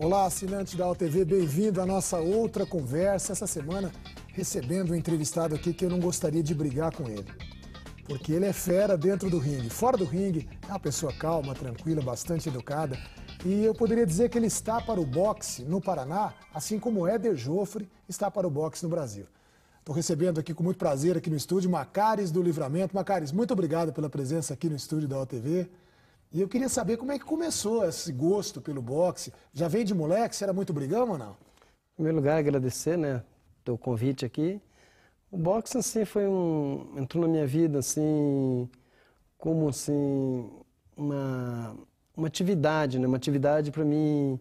Olá, assinante da OTV, bem-vindo à nossa outra conversa. Essa semana, recebendo um entrevistado aqui que eu não gostaria de brigar com ele. Porque ele é fera dentro do ringue. Fora do ringue, é uma pessoa calma, tranquila, bastante educada. E eu poderia dizer que ele está para o boxe no Paraná, assim como Éder Joffre está para o boxe no Brasil. Estou recebendo aqui com muito prazer aqui no estúdio Maccaris do Livramento. Maccaris, muito obrigado pela presença aqui no estúdio da OTV. E eu queria saber como é que começou esse gosto pelo boxe. Já vem de moleque? Você era muito brigão ou não? Em primeiro lugar, agradecer, né, teu convite aqui. O boxe, assim, entrou na minha vida, assim, como, assim, uma atividade, né, uma atividade para mim,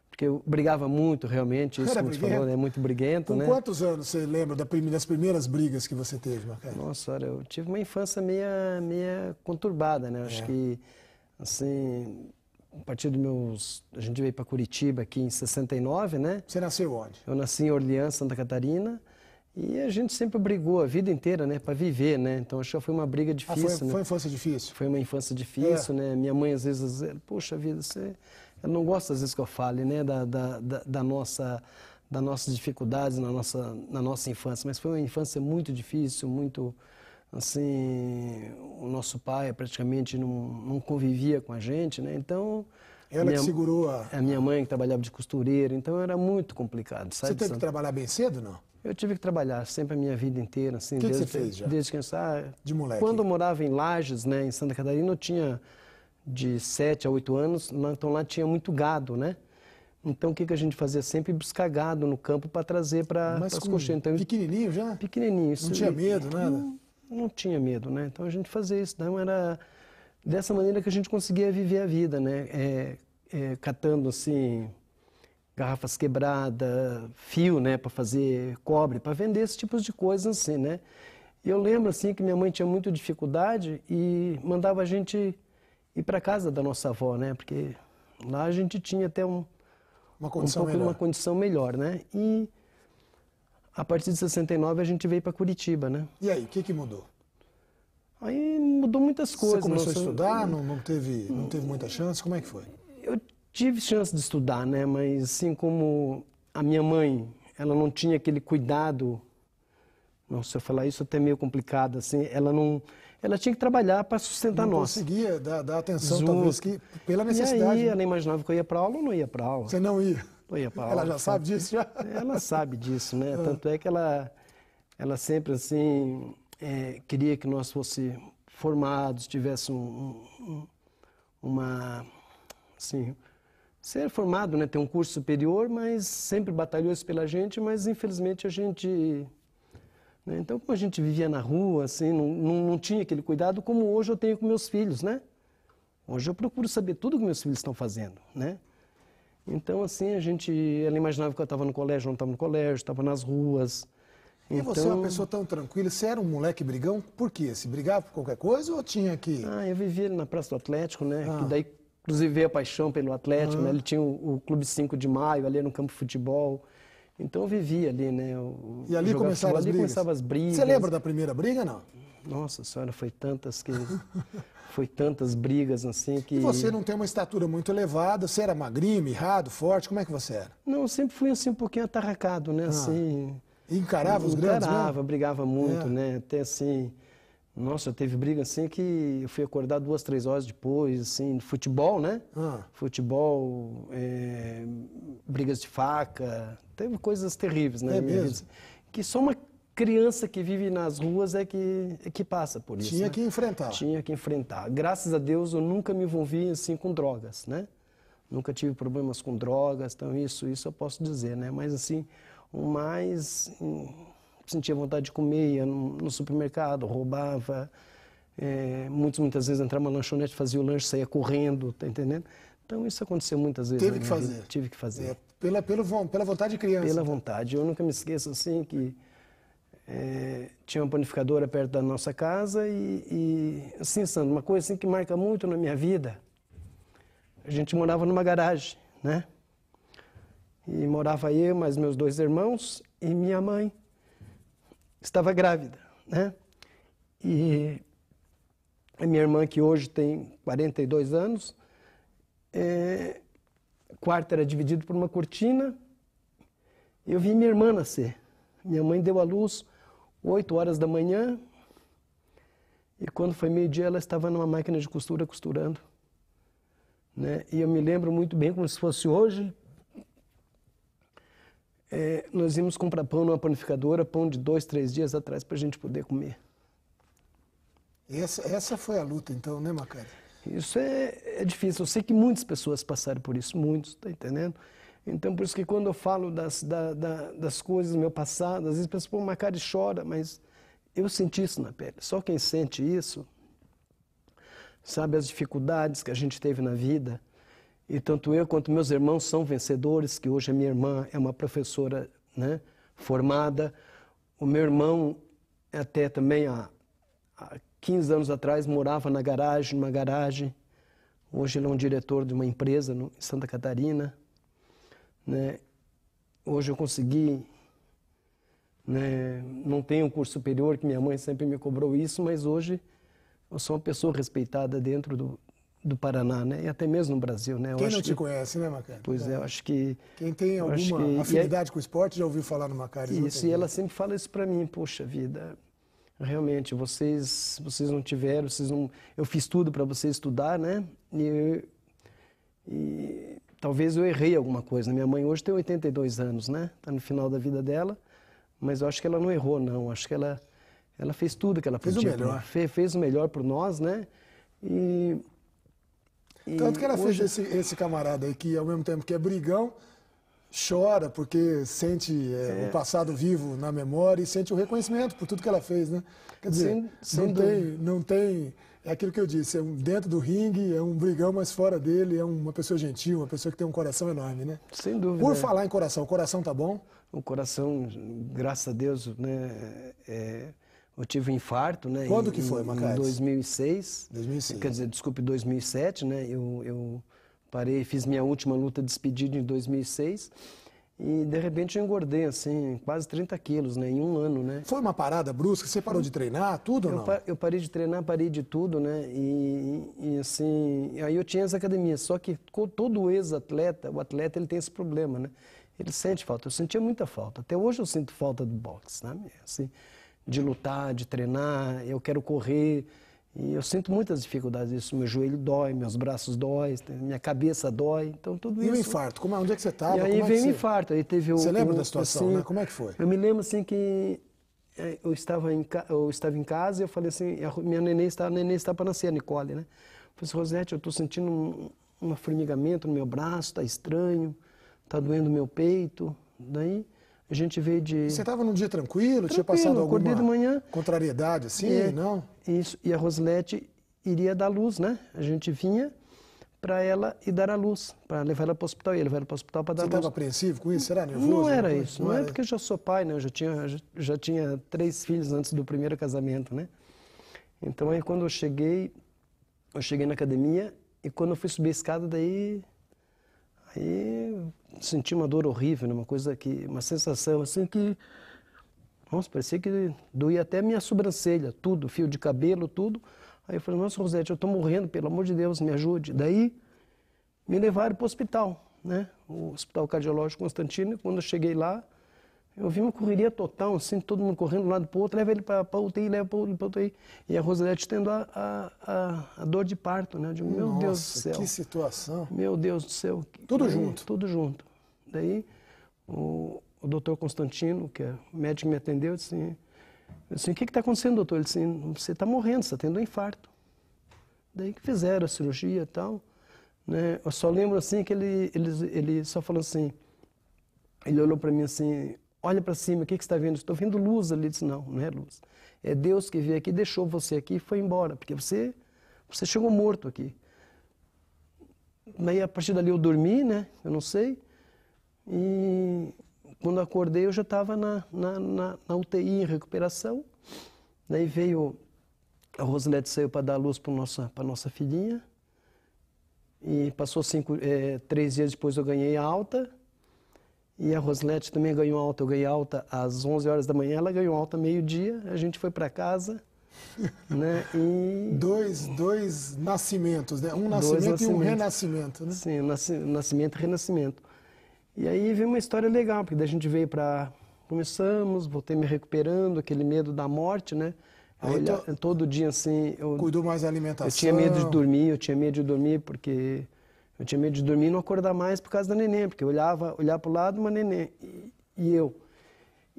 porque eu brigava muito, realmente, isso que você falou, é muito briguento, né? Com quantos anos você lembra das primeiras brigas que você teve, Maccaris? Nossa, olha, eu tive uma infância meia conturbada, né, acho que, assim, a partir dos meus... A gente veio para Curitiba aqui em 69, né? Você nasceu onde? Eu nasci em Orleans, Santa Catarina, e a gente sempre brigou a vida inteira, né? Para viver, né? Então, acho que foi uma briga difícil, né? Foi uma infância difícil? Foi uma infância difícil, né? Minha mãe, às vezes, puxa vida, ela não gosta, às vezes, que eu fale, né? Das nossas dificuldades na nossa infância, mas foi uma infância muito difícil, muito... Assim, o nosso pai praticamente não convivia com a gente, né? Então... Ela que segurou a minha mãe que trabalhava de costureira, então era muito complicado, sabe? Você teve que trabalhar bem cedo, não? Eu tive que trabalhar sempre a minha vida inteira, assim. O que você fez já? Desde criança. De moleque? Quando eu morava em Lages, né, em Santa Catarina, eu tinha de 7 a 8 anos, então lá tinha muito gado, né? Então, o que a gente fazia? Sempre buscar gado no campo para trazer para as coxinhas. Então, pequenininho já? Pequenininho. Não tinha medo, nada? Não tinha medo, né? Então, a gente fazia isso. Então, era dessa maneira que a gente conseguia viver a vida, né? Catando, assim, garrafas quebradas, fio, né? Para fazer cobre, para vender esse tipo de coisas, assim, né? E eu lembro, assim, que minha mãe tinha muita dificuldade e mandava a gente ir para casa da nossa avó, né? Porque lá a gente tinha até uma condição melhor, né? E a partir de 69 a gente veio para Curitiba, né? E aí, o que mudou? Aí mudou muitas coisas. Você começou a estudar, não teve muita chance? Como é que foi? Eu tive chance de estudar, né? Mas assim como a minha mãe, ela não tinha aquele cuidado. Não, se eu falar isso até meio complicado, assim, ela tinha que trabalhar para sustentar nós. Não conseguia dar atenção, talvez, pela necessidade. E aí ela imaginava que eu ia para aula ou não ia para aula. Você não ia? Eu ia para aula. Ela já sabe disso, já? Ela sabe disso, né? Tanto é que ela sempre, assim, queria que nós fosse formados, tivesse assim, ser formado, né? Ter um curso superior, mas sempre batalhou isso pela gente, mas infelizmente a gente... Né? Então, como a gente vivia na rua, assim, não tinha aquele cuidado como hoje eu tenho com meus filhos, né? Hoje eu procuro saber tudo que meus filhos estão fazendo, né? Então, assim, ela imaginava que eu estava no colégio, não estava no colégio, estava nas ruas. E então... você é uma pessoa tão tranquila, você era um moleque brigão, por quê? Se brigava por qualquer coisa ou tinha que... Eu vivia ali na Praça do Atlético, né? Que daí, inclusive, veio a paixão pelo Atlético, né? Ele tinha o Clube 5 de Maio, ali no campo de futebol. Então eu vivia ali, né? E ali começavam as brigas? Você lembra da primeira briga, não? Nossa senhora, foi tantas brigas, assim, que... E você não tem uma estatura muito elevada, você era magrinho, mirrado, forte, como é que você era? Não, eu sempre fui, assim, um pouquinho atarracado, né? Assim... E encarava os grandes mesmo? Encarava, brigava muito, né? Até assim... Nossa, teve briga assim que eu fui acordar 2, 3 horas depois, assim, futebol, né? Futebol, brigas de faca, teve coisas terríveis, né? É mesmo? Que só uma criança que vive nas ruas é que passa por isso. Tinha que enfrentar. Tinha que enfrentar. Graças a Deus eu nunca me envolvi assim com drogas, né? Nunca tive problemas com drogas, então isso eu posso dizer, né? Mas assim, o mais... sentia vontade de comer, ia no supermercado, roubava, muitas vezes entrava na lanchonete, fazia o lanche, saía correndo, tá entendendo? Então isso aconteceu muitas vezes. Teve que fazer? Tive que fazer. Pela vontade de criança? Pela vontade. Eu nunca me esqueço assim que tinha uma panificadora perto da nossa casa e assim, Sandro, uma coisa assim que marca muito na minha vida, a gente morava numa garagem, né? E morava eu, mais meus 2 irmãos e minha mãe. Estava grávida, né? E a minha irmã, que hoje tem 42 anos, quarto era dividido por uma cortina. Eu vi minha irmã nascer. Minha mãe deu à luz 8 horas da manhã. E quando foi meio-dia, ela estava numa máquina de costura costurando. Né? E eu me lembro muito bem, como se fosse hoje. Nós íamos comprar pão numa panificadora, pão de 2, 3 dias atrás, para a gente poder comer. Essa foi a luta, então, né, Macari? Isso é difícil. Eu sei que muitas pessoas passaram por isso, muitos, tá entendendo? Então, por isso que quando eu falo das coisas do meu passado, às vezes a pessoa, pô, Macari chora, mas eu senti isso na pele. Só quem sente isso sabe as dificuldades que a gente teve na vida. E tanto eu quanto meus irmãos são vencedores, que hoje a minha irmã é uma professora, né, formada. O meu irmão, até também há 15 anos atrás, morava numa garagem. Hoje ele é um diretor de uma empresa em Santa Catarina. Né? Hoje eu consegui, né, não tenho um curso superior, que minha mãe sempre me cobrou isso, mas hoje eu sou uma pessoa respeitada dentro do Paraná, né? E até mesmo no Brasil, né? Quem não te conhece, né, Macari? Pois é, eu acho que... Quem tem alguma afinidade com o esporte já ouviu falar no Macari. Isso, e ela sempre fala isso para mim, poxa vida, realmente, vocês não tiveram, eu fiz tudo para vocês estudar, né? E talvez eu errei alguma coisa. Minha mãe hoje tem 82 anos, né? Está no final da vida dela, mas eu acho que ela não errou, não. Acho que ela fez tudo que ela podia. Fez o melhor. Fez o melhor por nós, né? Tanto que ela fez esse camarada aí, que ao mesmo tempo que é brigão, chora porque sente o passado vivo na memória e sente o reconhecimento por tudo que ela fez, né? Quer dizer, não tem... É aquilo que eu disse, dentro do ringue é um brigão, mas fora dele é uma pessoa gentil, uma pessoa que tem um coração enorme, né? Sem dúvida. Por falar em coração, o coração tá bom? O coração, graças a Deus, né? Eu tive um infarto, né? Quando que foi, Macari? Em 2006. 2006. Quer dizer, desculpe, 2007, né? Eu parei, fiz minha última luta de despedida em 2006 e, de repente, eu engordei, assim, quase 30 quilos, né? Em um ano, né? Foi uma parada brusca? Você parou de treinar, tudo ou não? Eu parei de treinar, parei de tudo, né? E assim, aí eu tinha as academias, só que todo ex-atleta, o atleta, ele tem esse problema, né? Ele sente falta. Eu sentia muita falta. Até hoje eu sinto falta do boxe, né? Assim, de lutar, de treinar, eu quero correr. E eu sinto muitas dificuldades disso. Meu joelho dói, meus braços dói, minha cabeça dói, então tudo isso. E o infarto? Onde é que você estava? E aí veio o infarto. Aí teve você lembra da situação, assim, né? Como é que foi? Eu me lembro assim que eu estava em casa e eu falei assim, minha neném está para nascer, a Nicole, né? Eu falei assim, Rosete, eu estou sentindo um formigamento no meu braço, está estranho, está doendo o meu peito. Daí a gente veio de... Você estava num dia tranquilo? Tinha passado alguma de manhã, contrariedade assim, não? Isso, e a Rosilete iria dar luz, né? A gente vinha para ela e dar a luz, para levar ela para o hospital, ia levar ela para o hospital para dar luz. Você estava apreensivo com isso? Será nervoso? Não era isso, não é porque eu já sou pai, né? Eu já tinha 3 filhos antes do primeiro casamento, né? Então aí quando eu cheguei na academia e quando eu fui subir a escada, aí senti uma dor horrível, né? Uma sensação assim que, nossa, parecia que doía até minha sobrancelha, tudo, fio de cabelo, tudo. Aí eu falei, nossa, Rosete, eu estou morrendo, pelo amor de Deus, me ajude. Daí me levaram para o hospital, né? O Hospital Cardiológico Constantino. Quando eu cheguei lá, eu vi uma correria total, assim, todo mundo correndo de um lado para o outro, leva ele para a UTI, leva para a UTI. E a Rosilete tendo a dor de parto, né? Eu digo, meu Deus do céu. Que situação. Meu Deus do céu. Tudo junto? Tudo junto. Daí o doutor Constantino, que é o médico que me atendeu, disse assim, o que está acontecendo, doutor? Ele disse assim, você está morrendo, você está tendo um infarto. Daí que fizeram a cirurgia e tal. Né? Eu só lembro assim que ele só falou assim, ele olhou para mim assim, olha para cima, o que você está vendo? Estou vendo luz ali. Ele disse, não, não é luz. É Deus que veio aqui, deixou você aqui e foi embora, porque você chegou morto aqui. Daí a partir dali eu dormi, né? Eu não sei. E quando eu acordei eu já estava na UTI em recuperação. Daí veio, a Rosilete saiu para dar luz para nossa filhinha. E passou 3 dias depois eu ganhei alta. E a Rosilete também ganhou alta. Eu ganhei alta às 11 horas da manhã, ela ganhou alta meio-dia. A gente foi para casa. né? E dois nascimentos, né? Um nascimento e um renascimento, né? Sim, nascimento e renascimento. E aí veio uma história legal, porque daí a gente veio para... Começamos, voltei me recuperando, aquele medo da morte, né? Todo dia, assim... Cuidou mais da alimentação? Eu tinha medo de dormir, porque... Eu tinha medo de dormir e não acordar mais por causa da neném, porque eu olhava para o lado, uma neném, e eu.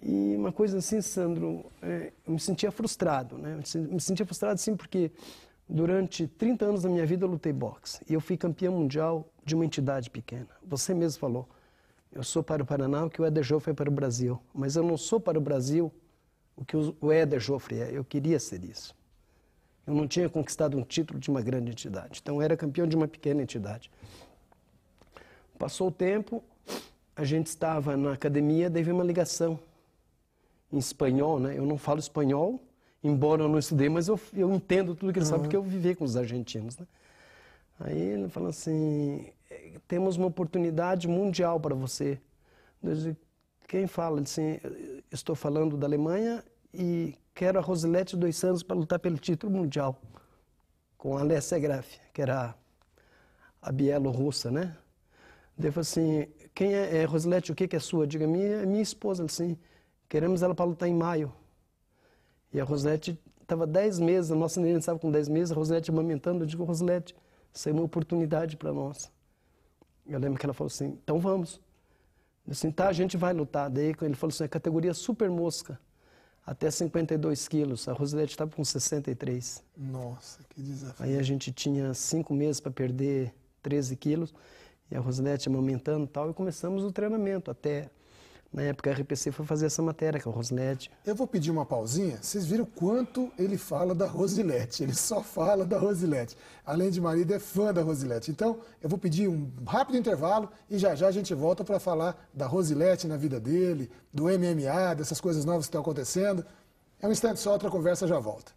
E uma coisa assim, Sandro, eu me sentia frustrado, né? Me sentia frustrado, sim, porque durante 30 anos da minha vida eu lutei boxe. E eu fui campeão mundial de uma entidade pequena. Você mesmo falou, eu sou para o Paraná o que o Éder Joffre é para o Brasil. Mas eu não sou para o Brasil o que o Éder Joffre é. Eu queria ser isso. Eu não tinha conquistado um título de uma grande entidade. Então eu era campeão de uma pequena entidade. Passou o tempo, a gente estava na academia, daí veio uma ligação em espanhol, né? Eu não falo espanhol, embora eu não estudei, mas eu entendo tudo que ele sabe, porque eu vivi com os argentinos, né? Aí ele falou assim, temos uma oportunidade mundial para você. Eu disse, quem fala? Ele disse, estou falando da Alemanha e quero a Rosilete 2 Santos para lutar pelo título mundial com a Alessia Graf, que era a bielorrussa, né? Daí eu falei assim, quem é Rosilete, o que é sua? Diga, minha esposa. Ele assim, queremos ela para lutar em maio. E a Rosilete estava 10 meses, a nossa neném estava com 10 meses, a Rosilete amamentando. Eu digo, Rosilete, isso é uma oportunidade para nós. Eu lembro que ela falou assim, então vamos. Eu disse assim, tá, a gente vai lutar. Daí ele falou assim, a categoria super mosca, até 52 quilos. A Rosilete estava com 63. Nossa, que desafio. Aí a gente tinha 5 meses para perder 13 quilos. E a Rosilete amamentando e tal, e começamos o treinamento. Até, na época, a RPC foi fazer essa matéria com a Rosilete. Eu vou pedir uma pausinha. Vocês viram quanto ele fala da Rosilete. Ele só fala da Rosilete. Além de marido, é fã da Rosilete. Então, eu vou pedir um rápido intervalo e já a gente volta para falar da Rosilete na vida dele, do MMA, dessas coisas novas que estão acontecendo. É um instante só, outra conversa já volta.